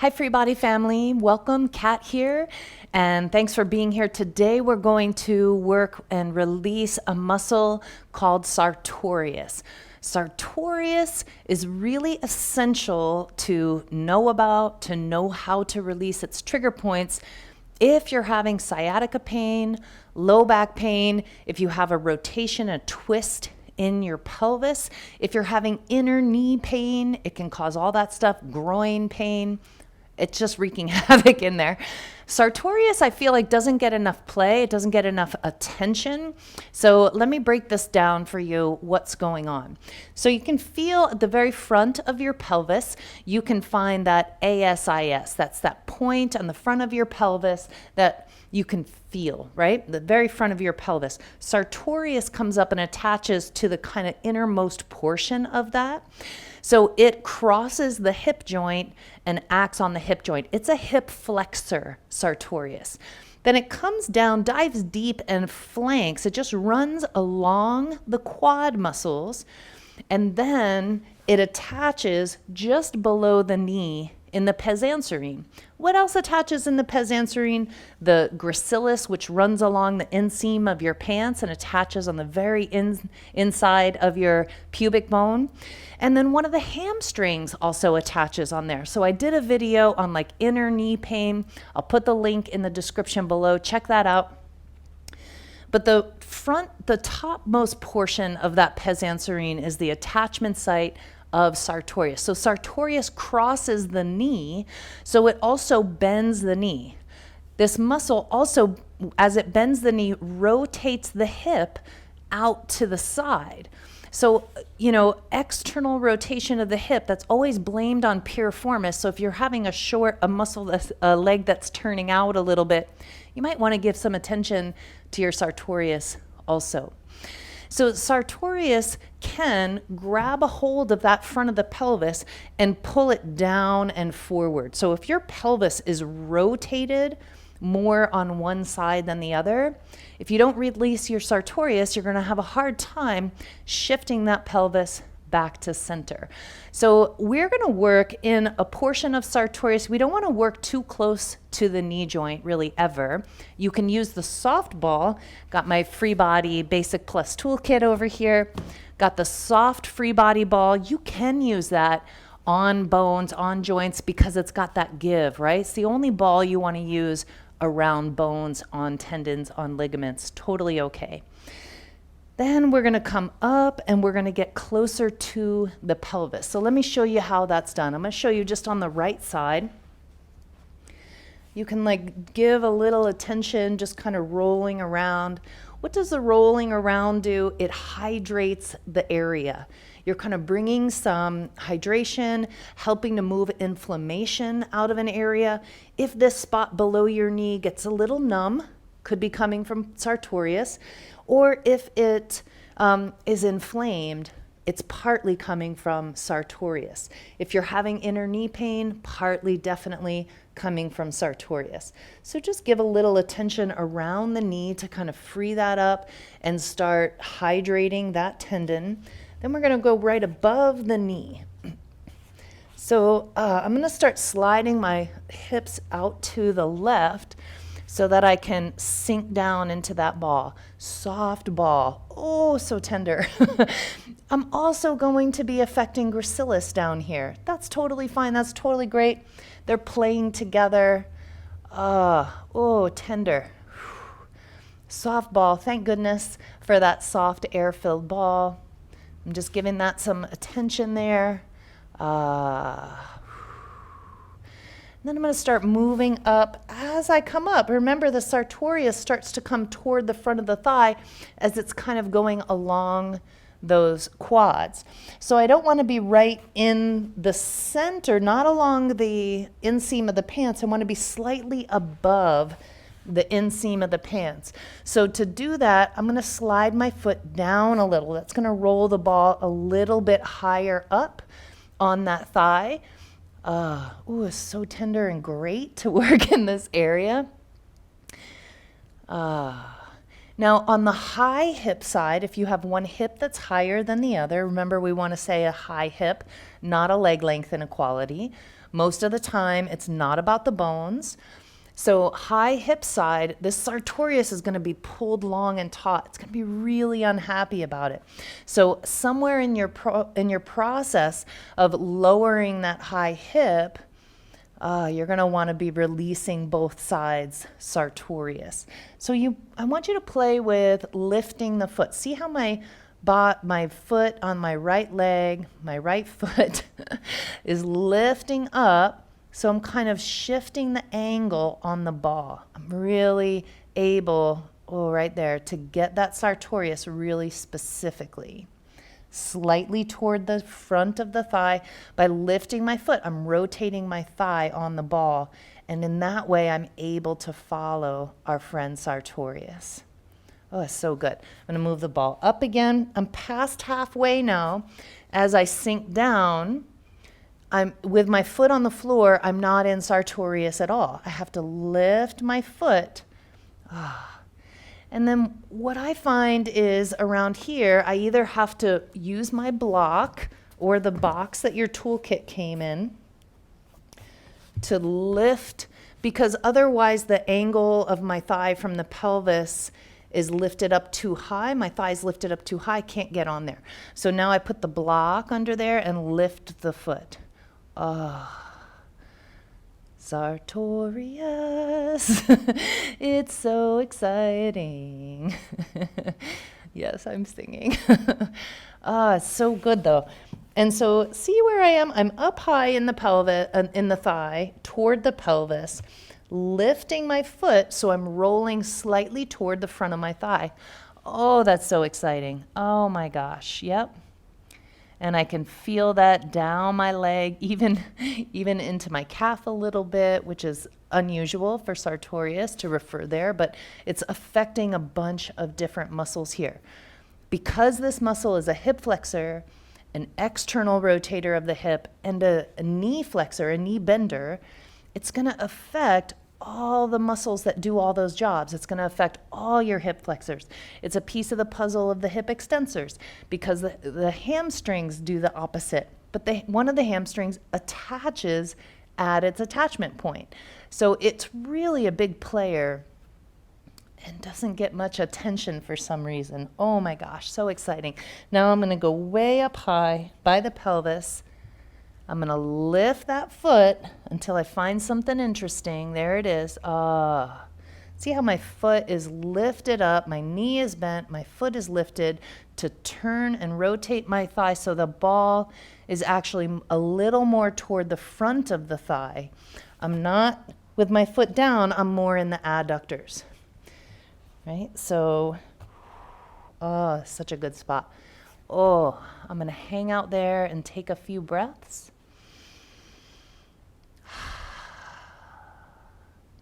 Hi, FreeBody family. Welcome, Kat here, and thanks for being here. Today we're going to work and release a muscle called Sartorius. Sartorius is really essential to know about, to know how to release its trigger points if you're having sciatica pain, low back pain, if you have a rotation, a twist in your pelvis, if you're having inner knee pain, it can cause all that stuff, groin pain. It's just wreaking havoc in there. Sartorius, I feel like, doesn't get enough play. It doesn't get enough attention. So let me break this down for you, what's going on. So you can feel at the very front of your pelvis, you can find that ASIS. That's that point on the front of your pelvis that you can feel, right? The very front of your pelvis. Sartorius comes up and attaches to the kind of innermost portion of that. So it crosses the hip joint and acts on the hip joint. It's a hip flexor, Sartorius. Then it comes down, dives deep and flanks. It just runs along the quad muscles, and then it attaches just below the knee in the pes anserine. What else attaches in the pes anserine? The gracilis, which runs along the inseam of your pants and attaches on the very inside of your pubic bone. And then one of the hamstrings also attaches on there. So I did a video on like inner knee pain. I'll put the link in the description below. Check that out. But the topmost portion of that pes anserine is the attachment site of Sartorius. So Sartorius crosses the knee, so it also bends the knee. This muscle also, as it bends the knee, rotates the hip out to the side. So, external rotation of the hip, that's always blamed on piriformis. So if you're having a leg that's turning out a little bit, you might want to give some attention to your Sartorius also. So Sartorius can grab a hold of that front of the pelvis and pull it down and forward. So if your pelvis is rotated more on one side than the other, if you don't release your Sartorius, you're going to have a hard time shifting that pelvis back to center. So we're going to work in a portion of Sartorius. We don't want to work too close to the knee joint really ever. You can use the soft ball. Got my FreeBody Basic Plus toolkit over here. Got the soft FreeBody ball. You can use that on bones, on joints, because it's got that give, right? It's the only ball you want to use around bones, on tendons, on ligaments. Totally okay. Then we're going to come up and we're going to get closer to the pelvis. So let me show you how that's done. I'm going to show you just on the right side. You can give a little attention, just kind of rolling around. What does the rolling around do? It hydrates the area. You're kind of bringing some hydration, helping to move inflammation out of an area. If this spot below your knee gets a little numb, could be coming from Sartorius, or if it is inflamed, it's partly coming from Sartorius. If you're having inner knee pain, partly definitely coming from Sartorius. So just give a little attention around the knee to kind of free that up and start hydrating that tendon. Then we're going to go right above the knee. So I'm going to start sliding my hips out to the left so that I can sink down into that ball. Soft ball. Oh, so tender. I'm also going to be affecting gracilis down here. That's totally fine. That's totally great. They're playing together. Oh, tender. Soft ball. Thank goodness for that soft air-filled ball. I'm just giving that some attention there. Then I'm going to start moving up as I come up. Remember, the Sartorius starts to come toward the front of the thigh as it's kind of going along those quads. So I don't want to be right in the center, not along the inseam of the pants. I want to be slightly above the inseam of the pants. So to do that, I'm going to slide my foot down a little. That's going to roll the ball a little bit higher up on that thigh. It's so tender and great to work in this area. Now on the high hip side, if you have one hip that's higher than the other, remember we want to say a high hip, not a leg length inequality. Most of the time, it's not about the bones. So high hip side, this sartorius is going to be pulled long and taut. It's going to be really unhappy about it. So somewhere in your process of lowering that high hip, you're going to want to be releasing both sides sartorius. So I want you to play with lifting the foot. See how my foot on my right leg, my right foot is lifting up. So I'm kind of shifting the angle on the ball. I'm really able, right there, to get that sartorius really specifically. Slightly toward the front of the thigh. By lifting my foot, I'm rotating my thigh on the ball. And in that way, I'm able to follow our friend sartorius. Oh, it's so good. I'm going to move the ball up again. I'm past halfway now. As I sink down, I'm with my foot on the floor, I'm not in sartorius at all. I have to lift my foot. And then what I find is around here, I either have to use my block or the box that your toolkit came in to lift, because otherwise the angle of my thigh from the pelvis is lifted up too high. My thigh's lifted up too high, can't get on there. So now I put the block under there and lift the foot. Sartorius, it's so exciting. Yes, I'm singing. It's so good though. And so see where I am? I'm up high in the pelvis, in the thigh, toward the pelvis, lifting my foot so I'm rolling slightly toward the front of my thigh. Oh, that's so exciting. Oh my gosh, yep. And I can feel that down my leg, even into my calf a little bit, which is unusual for sartorius to refer there, but it's affecting a bunch of different muscles here. Because this muscle is a hip flexor, an external rotator of the hip, and a knee flexor, a knee bender, it's going to affect all the muscles that do all those jobs. It's going to affect all your hip flexors. It's a piece of the puzzle of the hip extensors, because the hamstrings do the opposite. But one of the hamstrings attaches at its attachment point. So it's really a big player and doesn't get much attention for some reason. Oh my gosh, so exciting. Now I'm going to go way up high by the pelvis. I'm going to lift that foot until I find something interesting. There it is. See how my foot is lifted up, my knee is bent, my foot is lifted to turn and rotate my thigh so the ball is actually a little more toward the front of the thigh. I'm not with my foot down, I'm more in the adductors. Right? So, such a good spot. I'm going to hang out there and take a few breaths.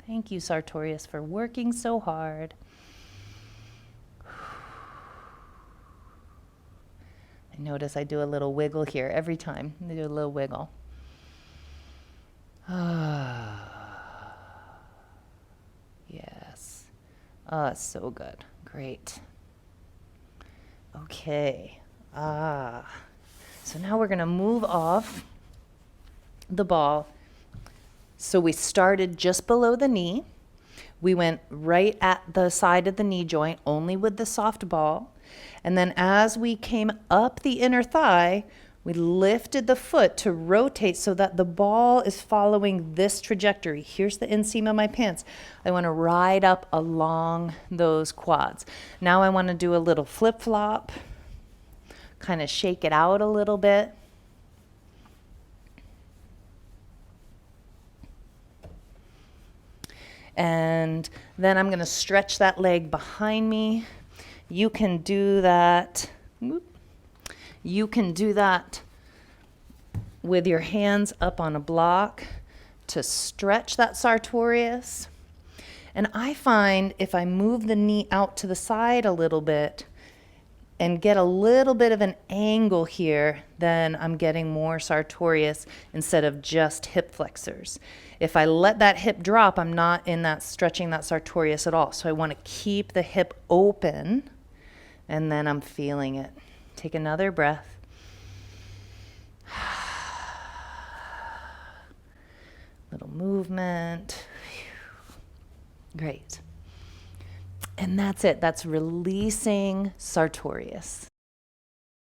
Thank you, Sartorius, for working so hard. I notice I do a little wiggle here every time. I do a little wiggle. Yes. It's so good. Great. Okay. So now we're going to move off the ball. So we started just below the knee. We went right at the side of the knee joint, only with the soft ball. And then as we came up the inner thigh, we lifted the foot to rotate so that the ball is following this trajectory. Here's the inseam of my pants. I want to ride up along those quads. Now I want to do a little flip-flop, kind of shake it out a little bit. And then I'm going to stretch that leg behind me. You can do that. You can do that with your hands up on a block to stretch that sartorius. And I find if I move the knee out to the side a little bit and get a little bit of an angle here, then I'm getting more sartorius instead of just hip flexors. If I let that hip drop, I'm not in that stretching that sartorius at all. So I want to keep the hip open, and then I'm feeling it. Take another breath. movement. Great. And that's it. That's releasing Sartorius.